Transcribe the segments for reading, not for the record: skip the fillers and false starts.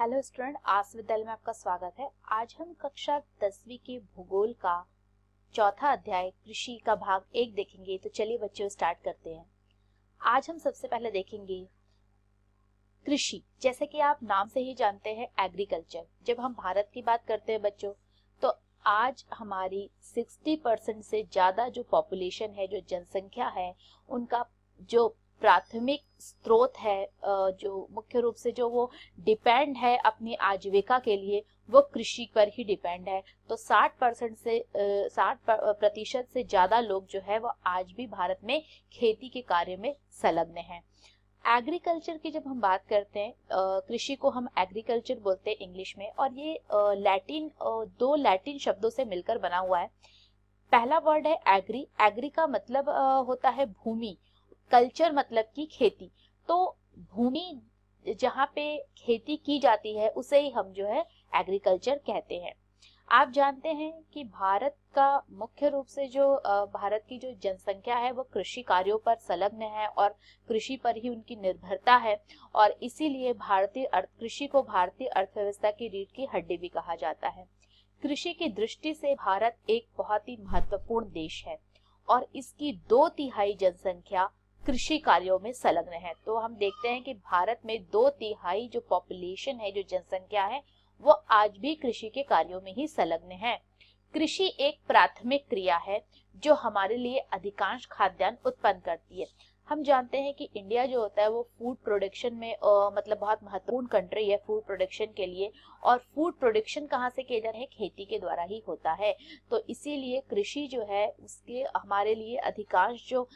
Hello student, आस विद्यालय में आपका स्वागत है। आज हम कक्षा 10वीं के भूगोल का चौथा अध्याय कृषि का भाग 1 देखेंगे। तो चलिए बच्चों स्टार्ट करते हैं। आज हम सबसे पहले देखेंगे कृषि। जैसे कि आप नाम से ही जानते हैं एग्रीकल्चर। जब हम भारत की बात करते हैं बच्चों, तो आज हमारी 60% से ज्यादा जो पॉपुलेशन है, जो जनसंख्या है, उनका जो प्राथमिक स्रोत है, जो मुख्य रूप से जो वो डिपेंड है अपनी आजीविका के लिए, वो कृषि पर ही डिपेंड है। तो 60% से ज्यादा लोग जो है वो आज भी भारत में खेती के कार्य में संलग्न हैं। एग्रीकल्चर की जब हम बात करते हैं, कृषि को हम एग्रीकल्चर बोलते हैं इंग्लिश में, और ये दो लैटिन शब्दों से मिलकर बना हुआ है। पहला वर्ड है एग्री। एग्री का मतलब होता है भूमि, कल्चर मतलब की खेती। तो भूमि जहाँ पे खेती की जाती है उसे ही हम जो है एग्रीकल्चर कहते हैं। आप जानते हैं कि भारत का मुख्य रूप से जो भारत की जो जनसंख्या है वो कृषि कार्यों पर संलग्न है और कृषि पर ही उनकी निर्भरता है, और इसीलिए कृषि को भारतीय अर्थव्यवस्था की रीढ़ की हड्डी भी कहा जाता है। कृषि की दृष्टि से भारत एक बहुत ही महत्वपूर्ण देश है और इसकी 2/3 जनसंख्या कृषि कार्यों में संलग्न है। तो हम देखते हैं कि भारत में 2/3 जो पॉपुलेशन है, जो जनसंख्या है, वो आज भी कृषि के कार्यों में ही संलग्न है। कृषि एक प्राथमिक क्रिया है जो हमारे लिए अधिकांश खाद्यान्न उत्पन्न करती है। हम जानते हैं कि इंडिया जो होता है वो फूड प्रोडक्शन में मतलब बहुत महत्वपूर्ण कंट्री है फूड प्रोडक्शन के लिए, और फूड प्रोडक्शन कहाँ से किया जा रहा है? खेती के द्वारा ही होता है। तो इसीलिए कृषि जो है उसके हमारे लिए अधिकांश जो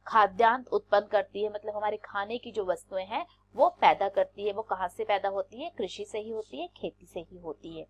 खाद्यान्न उत्पन्न करती है, मतलब हमारे खाने की जो वस्तुएं हैं वो पैदा करती है। वो कहाँ से पैदा होती है? कृषि से ही होती है, खेती से ही होती है।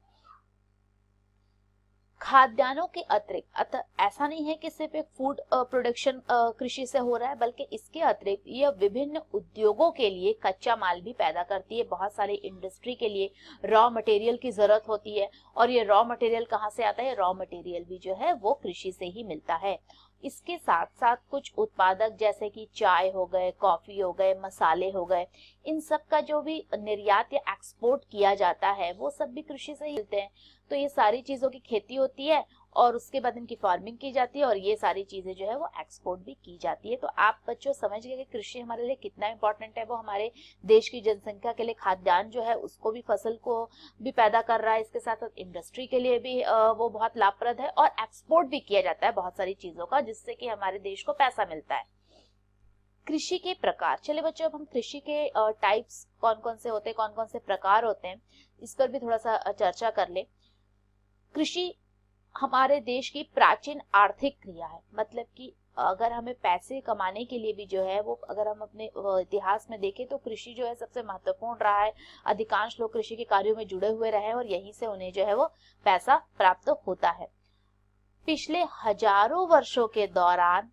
खाद्यान्नों के अतिरिक्त ऐसा नहीं है कि सिर्फ एक फूड प्रोडक्शन कृषि से हो रहा है, बल्कि इसके अतिरिक्त यह विभिन्न उद्योगों के लिए कच्चा माल भी पैदा करती है। बहुत सारी इंडस्ट्री के लिए रॉ मटेरियल की जरूरत होती है, और ये रॉ मटेरियल कहाँ से आता है? रॉ मटेरियल भी जो है वो कृषि से ही मिलता है। इसके साथ साथ कुछ उत्पादक जैसे कि चाय हो गए, कॉफी हो गए, मसाले हो गए, इन सब का जो भी निर्यात या एक्सपोर्ट किया जाता है वो सब भी कृषि से ही मिलते हैं। तो ये सारी चीजों की खेती होती है और उसके बाद इनकी फार्मिंग की जाती है, और ये सारी चीजें जो है वो एक्सपोर्ट भी की जाती है। तो आप बच्चों समझ गए कि कृषि हमारे लिए कितना इंपॉर्टेंट है। वो हमारे देश की जनसंख्या के लिए खाद्यान्न जो है उसको भी, फसल को भी पैदा कर रहा है, इसके साथ साथ इंडस्ट्री के लिए भी वो बहुत लाभप्रद है, और एक्सपोर्ट भी किया जाता है बहुत सारी चीजों का, जिससे कि हमारे देश को पैसा मिलता है। कृषि के प्रकार। चलिए बच्चों, अब हम कृषि के टाइप्स कौन कौन से होते हैं, कौन कौन से प्रकार होते हैं, इस पर भी थोड़ा सा चर्चा कर ले। कृषि हमारे देश की प्राचीन आर्थिक क्रिया है। मतलब कि अगर हमें पैसे कमाने के लिए भी जो है वो, अगर हम अपने इतिहास में देखें तो कृषि जो है सबसे महत्वपूर्ण रहा है। अधिकांश लोग कृषि के कार्यों में जुड़े हुए रहे और यहीं से उन्हें जो है वो पैसा प्राप्त होता है। पिछले हजारों वर्षों के दौरान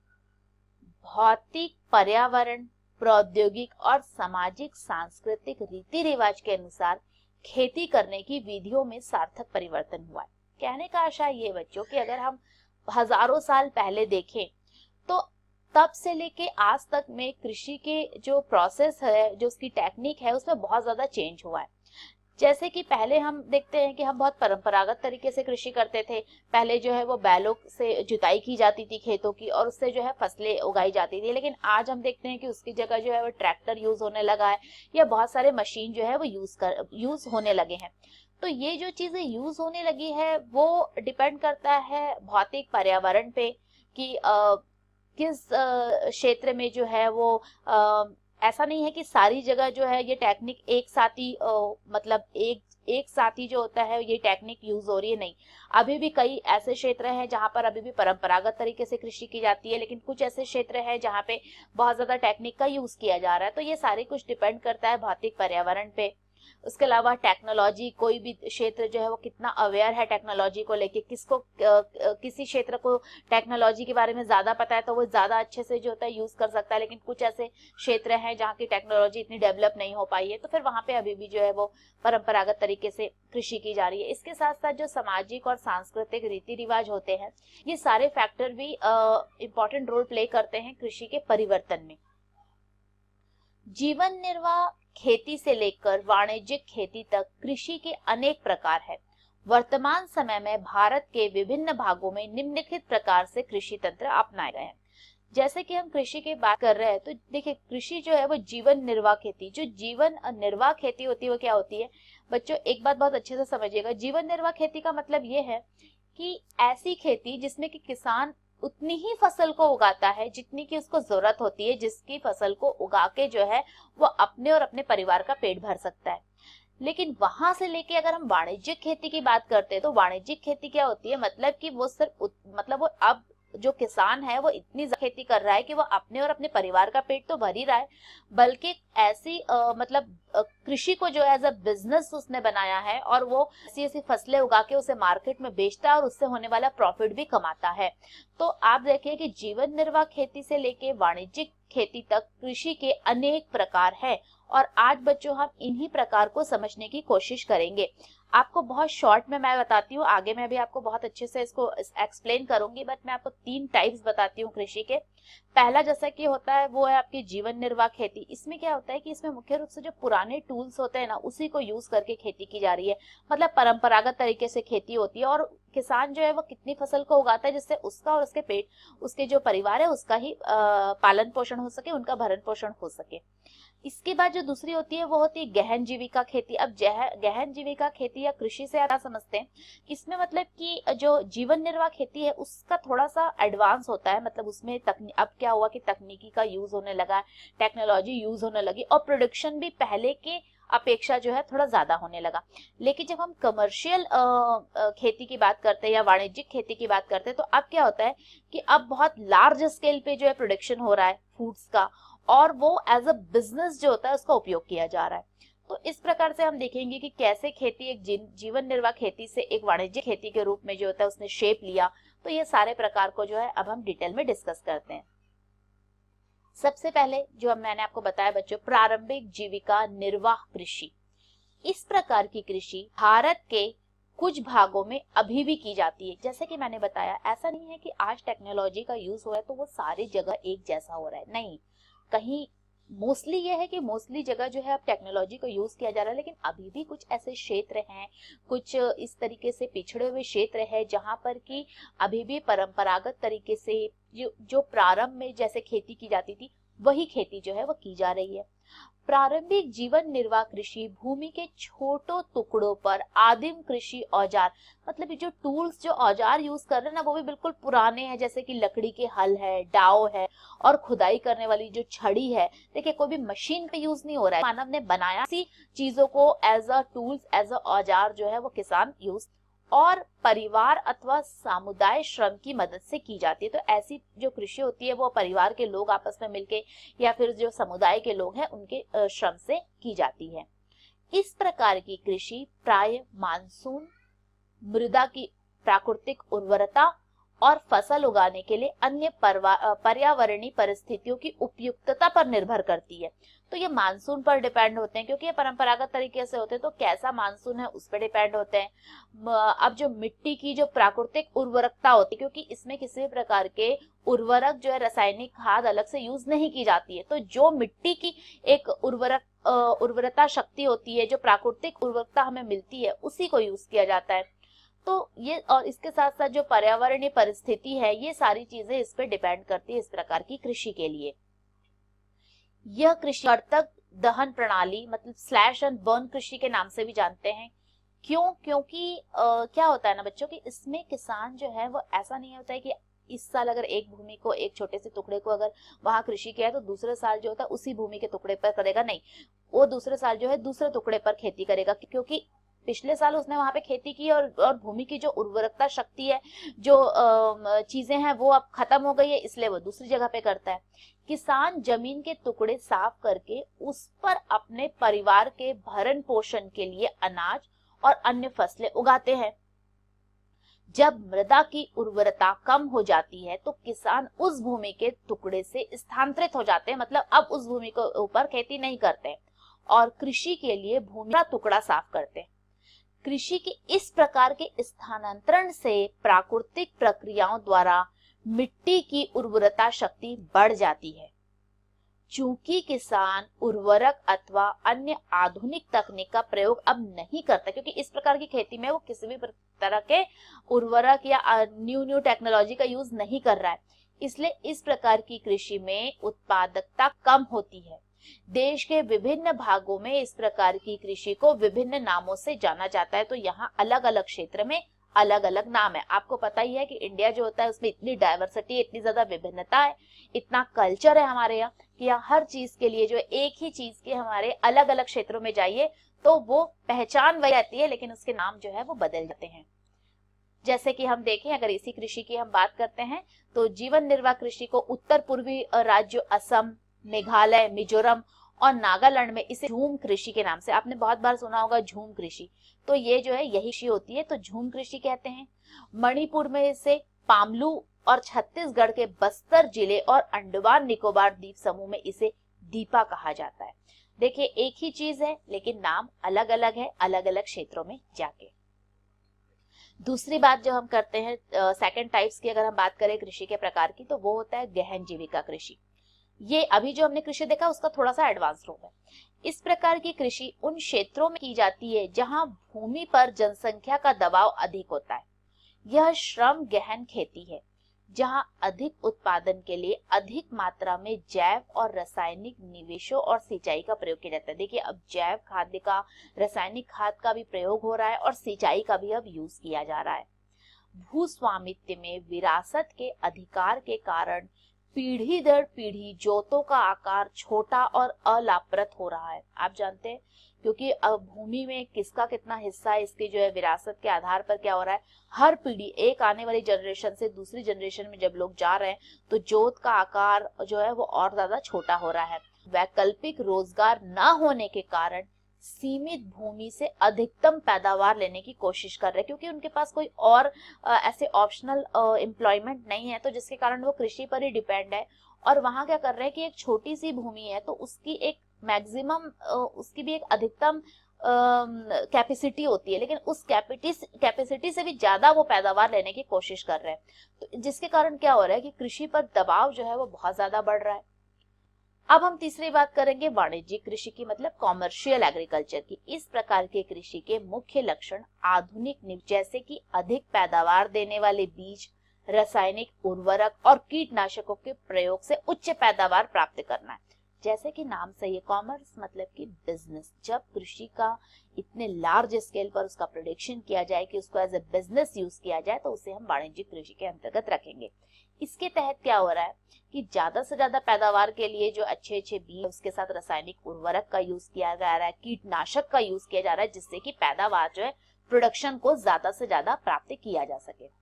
भौतिक, पर्यावरण, प्रौद्योगिक और सामाजिक सांस्कृतिक रीति रिवाज के अनुसार खेती करने की विधियों में सार्थक परिवर्तन हुआ है। कहने का आशय ये बच्चों कि अगर हम हजारों साल पहले देखें तो तब से लेके आज तक में कृषि के जो प्रोसेस है, जो उसकी टेक्निक है, उसमें बहुत ज्यादा चेंज हुआ है। जैसे कि पहले हम देखते हैं कि हम बहुत परंपरागत तरीके से कृषि करते थे। पहले जो है वो बैलों से जुताई की जाती थी खेतों की, और उससे जो है फसलें उगाई जाती थी। लेकिन आज हम देखते हैं कि उसकी जगह जो है वो ट्रैक्टर यूज होने लगा है, या बहुत सारे मशीन जो है वो यूज होने लगे हैं। तो ये जो चीजें यूज होने लगी है वो डिपेंड करता है भौतिक, पर्यावरण पे, कि किस क्षेत्र में जो है वो ऐसा नहीं है कि सारी जगह जो है ये टेक्निक एक साथ ही मतलब एक साथ ही जो होता है ये टेक्निक यूज हो रही है। नहीं, अभी भी कई ऐसे क्षेत्र हैं जहां पर अभी भी परंपरागत तरीके से कृषि की जाती है, लेकिन कुछ ऐसे क्षेत्र हैं जहां पे बहुत ज्यादा टेक्निक का यूज किया जा रहा है। तो ये सारे कुछ डिपेंड करता है भौतिक, पर्यावरण पे। उसके अलावा टेक्नोलॉजी, कोई भी क्षेत्र जो है वो कितना अवेयर है टेक्नोलॉजी को लेके, किसी क्षेत्र को टेक्नोलॉजी के बारे में ज्यादा पता है तो वो ज्यादा अच्छे से जो होता है यूज कर सकता है। लेकिन कुछ ऐसे क्षेत्र हैं जहाँ की टेक्नोलॉजी इतनी डेवलप नहीं हो पाई है, तो फिर वहां पे अभी भी जो है वो परंपरागत तरीके से कृषि की जा रही है। इसके साथ साथ जो सामाजिक और सांस्कृतिक रीति रिवाज होते हैं, ये सारे फैक्टर भी इंपॉर्टेंट रोल प्ले करते हैं कृषि के परिवर्तन में। जीवन निर्वाह खेती से लेकर वाणिज्यिक खेती तक कृषि के अनेक प्रकार है। वर्तमान समय में भारत के विभिन्न भागों में निम्नलिखित प्रकार से कृषि तंत्र अपनाए गए हैं। जैसे कि हम कृषि की बात कर रहे हैं तो देखिए, कृषि जो है वो जीवन निर्वाह खेती, जो जीवन निर्वाह खेती होती है वो क्या होती है बच्चों, एक बात बहुत अच्छे से समझिएगा। जीवन निर्वाह खेती का मतलब ये है कि ऐसी खेती जिसमें कि किसान उतनी ही फसल को उगाता है जितनी की उसको जरूरत होती है, जिसकी फसल को उगा के जो है वो अपने और अपने परिवार का पेट भर सकता है। लेकिन वहां से लेके अगर हम वाणिज्यिक खेती की बात करते हैं तो वाणिज्यिक खेती क्या होती है, मतलब कि वो सिर्फ मतलब वो अब जो किसान है वो इतनी खेती कर रहा है कि वो अपने और अपने परिवार का पेट तो भर ही रहा है, बल्कि ऐसी मतलब कृषि को जो एज अ बिजनेस उसने बनाया है और वो ऐसी ऐसी फसलें उगा के उसे मार्केट में बेचता है और उससे होने वाला प्रॉफिट भी कमाता है। तो आप देखिए कि जीवन निर्वाह खेती से लेके वाणिज्यिक खेती तक कृषि के अनेक प्रकार हैं और आज बच्चों हम इन्हीं प्रकार को समझने की कोशिश करेंगे। आपको बहुत शॉर्ट में मैं बताती हूँ, आगे मैं भी आपको बहुत अच्छे से इसको एक्सप्लेन करूंगी, बट मैं आपको 3 टाइप्स बताती हूँ कृषि के। पहला जैसा कि होता है वो है आपकी जीवन निर्वाह खेती। इसमें क्या होता है कि इसमें मुख्य रूप से जो पुराने टूल्स होते हैं ना उसी को यूज करके खेती की जा रही है, मतलब परंपरागत तरीके से खेती होती है और किसान जो है वो कितनी फसल को उगाता है जिससे उसका और उसके पेट, उसके जो परिवार है उसका ही पालन पोषण हो सके, उनका भरण पोषण हो सके। इसके बाद जो दूसरी होती है वो होती है गहन जीविका खेती। अब गहन जीविका खेती या कृषि से आप समझते हैं, इसमें मतलब कि जो जीवन निर्वाह खेती है उसका थोड़ा सा एडवांस होता है, मतलब उसमें अब क्या हुआ कि तकनीकी का यूज होने लगा, टेक्नोलॉजी यूज होने लगी और प्रोडक्शन भी पहले के अपेक्षा जो है थोड़ा ज्यादा होने लगा। लेकिन जब हम कमर्शियल खेती की बात करते हैं या वाणिज्यिक खेती की बात करते हैं तो अब क्या होता है कि अब बहुत लार्ज स्केल पे जो है प्रोडक्शन हो रहा है फूड्स का और वो एज अ बिजनेस जो होता है उसका उपयोग किया जा रहा है। तो इस प्रकार से हम देखेंगे कि कैसे खेती एक जीवन निर्वाह खेती से एक वाणिज्यिक खेती के रूप में जो होता है उसने शेप लिया। तो ये सारे प्रकार को जो है अब हम डिटेल में डिस्कस करते हैं। सबसे पहले जो मैंने आपको बताया बच्चों, प्रारंभिक जीविका निर्वाह कृषि। इस प्रकार की कृषि भारत के कुछ भागों में अभी भी की जाती है। जैसे कि मैंने बताया, ऐसा नहीं है कि आज टेक्नोलॉजी का यूज हो रहा है तो वो सारी जगह एक जैसा हो रहा है, नहीं, कहीं मोस्टली ये है कि मोस्टली जगह जो है अब टेक्नोलॉजी को यूज किया जा रहा है, लेकिन अभी भी कुछ ऐसे क्षेत्र हैं, कुछ इस तरीके से पिछड़े हुए क्षेत्र है जहां पर कि अभी भी परंपरागत तरीके से जो प्रारंभ में जैसे खेती की जाती थी वही खेती जो है वो की जा रही है। प्रारंभिक जीवन निर्वाह कृषि भूमि के छोटों टुकड़ों पर आदिम कृषि औजार, मतलब जो टूल्स जो औजार यूज कर रहे हैं ना वो भी बिल्कुल पुराने हैं, जैसे कि लकड़ी के हल है, डाव है और खुदाई करने वाली जो छड़ी है। देखिए, कोई भी मशीन पे यूज नहीं हो रहा है, मानव ने बनाया सी चीजों को as a tools, as a औजार जो है वो किसान यूज और परिवार अथवा समुदाय श्रम की मदद से की जाती है। तो ऐसी जो कृषि होती है वो परिवार के लोग आपस में मिलके या फिर जो समुदाय के लोग हैं उनके श्रम से की जाती है। इस प्रकार की कृषि प्राय मानसून, मृदा की प्राकृतिक उर्वरता और फसल उगाने के लिए अन्य पर्यावरणीय परिस्थितियों की उपयुक्तता पर निर्भर करती है। तो ये मानसून पर डिपेंड होते हैं, क्योंकि ये परंपरागत तरीके से होते हैं तो कैसा मानसून है उस पर डिपेंड होते हैं। अब जो मिट्टी की जो प्राकृतिक उर्वरकता होती है, क्योंकि इसमें किसी भी प्रकार के उर्वरक जो है रासायनिक खाद अलग से यूज नहीं की जाती है, तो जो मिट्टी की एक उर्वरता शक्ति होती है, जो प्राकृतिक उर्वरकता हमें मिलती है उसी को यूज किया जाता है। तो ये और इसके साथ साथ जो पर्यावरणीय परिस्थिति है ये सारी चीजें इस पे डिपेंड करती है इस प्रकार की कृषि के लिए। यह कृषि कर्तक दहन प्रणाली, मतलब स्लैश एंड बर्न कृषि के नाम से भी जानते हैं। क्यों? क्योंकि क्या होता है ना बच्चों कि इसमें किसान जो है वो ऐसा नहीं होता है कि इस साल अगर एक भूमि को, एक छोटे से टुकड़े को अगर वहां कृषि किया है तो दूसरे साल जो होता है उसी भूमि के टुकड़े पर करेगा, नहीं, वो दूसरे साल जो है दूसरे टुकड़े पर खेती करेगा, क्योंकि पिछले साल उसने वहां पे खेती की और भूमि की जो उर्वरकता शक्ति है, जो चीजें हैं वो अब खत्म हो गई है, इसलिए वो दूसरी जगह पे करता है। किसान जमीन के टुकड़े साफ करके उस पर अपने परिवार के भरण पोषण के लिए अनाज और अन्य फसलें उगाते हैं। जब मृदा की उर्वरता कम हो जाती है तो किसान उस भूमि के टुकड़े से स्थानांतरित हो जाते हैं, मतलब अब उस भूमि के ऊपर खेती नहीं करते और कृषि के लिए भूमि का टुकड़ा साफ करते हैं। कृषि के इस प्रकार के स्थानांतरण से प्राकृतिक प्रक्रियाओं द्वारा मिट्टी की उर्वरता शक्ति बढ़ जाती है, चूंकि किसान उर्वरक अथवा अन्य आधुनिक तकनीक का प्रयोग अब नहीं करता, क्योंकि इस प्रकार की खेती में वो किसी भी तरह के उर्वरक या न्यू टेक्नोलॉजी का यूज नहीं कर रहा है, इसलिए इस प्रकार की कृषि में उत्पादकता कम होती है। देश के विभिन्न भागों में इस प्रकार की कृषि को विभिन्न नामों से जाना जाता है, तो यहाँ अलग अलग क्षेत्र में अलग अलग नाम है। आपको पता ही है कि इंडिया जो होता है उसमें इतनी डाइवर्सिटी, इतनी ज्यादा विभिन्नता है, इतना कल्चर है हमारे यहाँ कि यहाँ हर चीज के लिए जो एक ही चीज के हमारे अलग अलग क्षेत्रों में जाइए तो वो पहचान वही रहती है, लेकिन उसके नाम जो है वो बदल जाते हैं। जैसे कि हम देखें, अगर इसी कृषि की हम बात करते हैं तो जीवन निर्वाह कृषि को उत्तर पूर्वी राज्यों असम, मेघालय, मिजोरम और नागालैंड में इसे झूम कृषि के नाम से, आपने बहुत बार सुना होगा झूम कृषि, तो ये जो है यही कृषि होती है, तो झूम कृषि कहते हैं। मणिपुर में इसे पामलू और छत्तीसगढ़ के बस्तर जिले और अंडमान निकोबार द्वीप समूह में इसे दीपा कहा जाता है। देखिए एक ही चीज है लेकिन नाम अलग अलग है अलग अलग क्षेत्रों में जाके। दूसरी बात जो हम करते हैं सेकंड टाइप्स की, अगर हम बात करें कृषि के प्रकार की, तो वो होता है गहन जीविका कृषि। ये अभी जो हमने कृषि देखा उसका थोड़ा सा एडवांस रूप है। इस प्रकार की कृषि उन क्षेत्रों में की जाती है जहां भूमि पर जनसंख्या का दबाव अधिक होता है। यह श्रम गहन खेती है जहां अधिक उत्पादन के लिए अधिक मात्रा में जैव और रासायनिक निवेशों और सिंचाई का प्रयोग किया जाता है। देखिए अब जैव खाद्य का, रासायनिक खाद का भी प्रयोग हो रहा है और सिंचाई का भी अब यूज किया जा रहा है। भूस्वामित्व में विरासत के अधिकार के कारण पीढ़ी दर पीढ़ी जोतों का आकार छोटा और अलाभप्रद हो रहा है। आप जानते हैं क्योंकि अब भूमि में किसका कितना हिस्सा है, इसके जो है विरासत के आधार पर क्या हो रहा है, हर पीढ़ी, एक आने वाली जनरेशन से दूसरी जनरेशन में जब लोग जा रहे हैं तो जोत का आकार जो है वो और ज्यादा छोटा हो रहा है। वैकल्पिक रोजगार न होने के कारण सीमित भूमि से अधिकतम पैदावार लेने की कोशिश कर रहे हैं, क्योंकि उनके पास कोई और ऐसे ऑप्शनल एम्प्लॉयमेंट नहीं है, तो जिसके कारण वो कृषि पर ही डिपेंड है। और वहां क्या कर रहे हैं कि एक छोटी सी भूमि है तो उसकी एक मैक्सिमम, उसकी भी एक अधिकतम कैपेसिटी होती है, लेकिन उस कैपेसिटी से भी ज्यादा वो पैदावार लेने की कोशिश कर रहे हैं, तो जिसके कारण क्या हो रहा है कि कृषि पर दबाव जो है वो बहुत ज्यादा बढ़ रहा है। अब हम तीसरी बात करेंगे वाणिज्यिक कृषि की, मतलब कॉमर्शियल एग्रीकल्चर की। इस प्रकार के कृषि के मुख्य लक्षण आधुनिक जैसे कि अधिक पैदावार देने वाले बीज, रासायनिक उर्वरक और कीटनाशकों के प्रयोग से उच्च पैदावार प्राप्त करना है। जैसे कि नाम से ये कॉमर्स मतलब कि बिजनेस, जब कृषि का इतने लार्ज स्केल पर उसका प्रोडक्शन किया जाए कि उसको एज ए बिजनेस यूज किया जाए तो उसे हम वाणिज्यिक कृषि के अंतर्गत रखेंगे। इसके तहत क्या हो रहा है कि ज्यादा से ज्यादा पैदावार के लिए जो अच्छे अच्छे बीज, उसके साथ रासायनिक उर्वरक का यूज किया जा रहा है, कीटनाशक का यूज किया जा रहा है, जिससे कि पैदावार जो है प्रोडक्शन को ज्यादा से ज्यादा प्राप्त किया जा सके।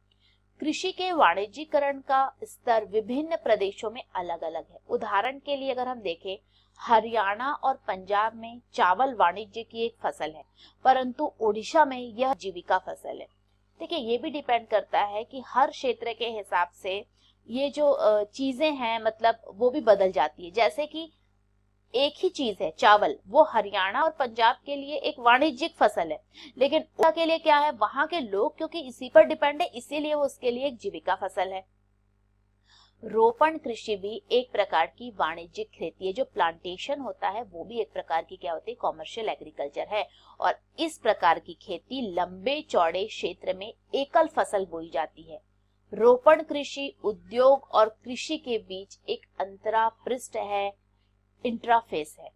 कृषि के वाणिज्यीकरण का स्तर विभिन्न प्रदेशों में अलग अलग है। उदाहरण के लिए अगर हम देखें, हरियाणा और पंजाब में चावल वाणिज्य की एक फसल है, परंतु ओडिशा में यह जीविका फसल है। देखिए ये भी डिपेंड करता है कि हर क्षेत्र के हिसाब से ये जो चीजें हैं मतलब वो भी बदल जाती है। जैसे कि एक ही चीज है चावल, वो हरियाणा और पंजाब के लिए एक वाणिज्यिक फसल है, लेकिन ओडिशा के लिए क्या है, वहां के लोग क्योंकि इसी पर डिपेंड है इसीलिए वो उसके लिए एक जीविका फसल है। रोपण कृषि भी एक प्रकार की वाणिज्यिक खेती है। जो प्लांटेशन होता है वो भी एक प्रकार की क्या होती है, कॉमर्शियल एग्रीकल्चर है। और इस प्रकार की खेती लंबे चौड़े क्षेत्र में एकल फसल बोई जाती है। रोपण कृषि उद्योग और कृषि के बीच एक अंतरापृष्ठ है, इंटरफेस है।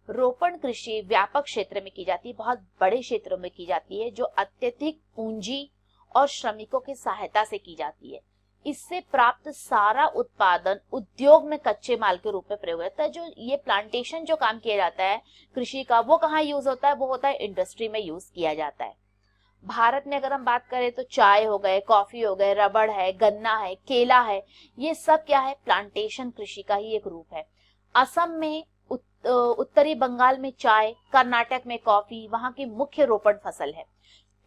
रोपण कृषि व्यापक क्षेत्र में की जाती है, बहुत बड़े क्षेत्रों में की जाती है, जो अत्यधिक पूंजी और श्रमिकों की सहायता से की जाती है। इससे प्राप्त सारा उत्पादन उद्योग में कच्चे माल के रूप में प्रयोग होता है। जो ये प्लांटेशन जो काम किया जाता है कृषि का, वो कहाँ यूज होता है, वो होता है इंडस्ट्री में यूज किया जाता है। भारत में अगर हम बात करें तो चाय हो गए, कॉफी हो गए, रबड़ है, गन्ना है, केला है, ये सब क्या है, प्लांटेशन कृषि का ही एक रूप है। असम में, उत्तरी बंगाल में चाय, कर्नाटक में कॉफी वहां की मुख्य रोपण फसल है,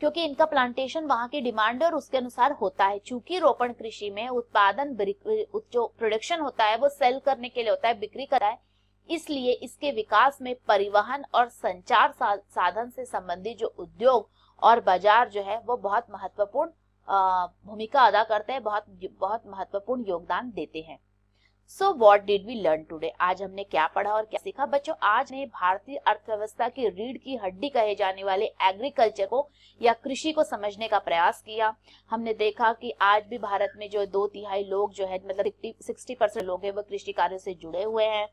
क्योंकि इनका प्लांटेशन वहां की डिमांड और उसके अनुसार होता है। चूंकि रोपण कृषि में उत्पादन जो प्रोडक्शन होता है वो सेल करने के लिए होता है, बिक्री करता है, इसलिए इसके विकास में परिवहन और संचार साधन से संबंधित जो उद्योग और बाजार जो है वो बहुत महत्वपूर्ण भूमिका अदा करते हैं, बहुत बहुत महत्वपूर्ण योगदान देते हैं। So what did we learn today? आज हमने क्या पढ़ा और क्या सीखा? बच्चों, आज ने भारतीय अर्थव्यवस्था की रीढ़ की हड्डी कहे जाने वाले एग्रीकल्चर को या कृषि को समझने का प्रयास किया। हमने देखा कि आज भी भारत में जो 2/3 लोग जो है, मतलब 60% लोग हैं, वो कृषि कार्य से जुड़े हुए हैं।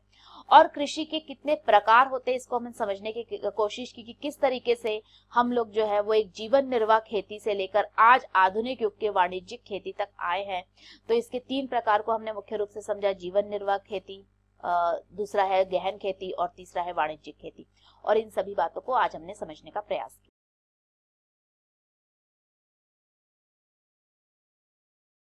और कृषि के कितने प्रकार होते हैं, इसको हमने समझने की कोशिश की कि किस तरीके से हम लोग जो है वो एक जीवन निर्वाह खेती से लेकर आज आधुनिक युग के वाणिज्यिक खेती तक आए हैं। तो इसके 3 प्रकार को हमने मुख्य रूप से समझा: जीवन निर्वाह खेती, दूसरा है गहन खेती और तीसरा है वाणिज्यिक खेती। और इन सभी बातों को आज हमने समझने का प्रयास किया।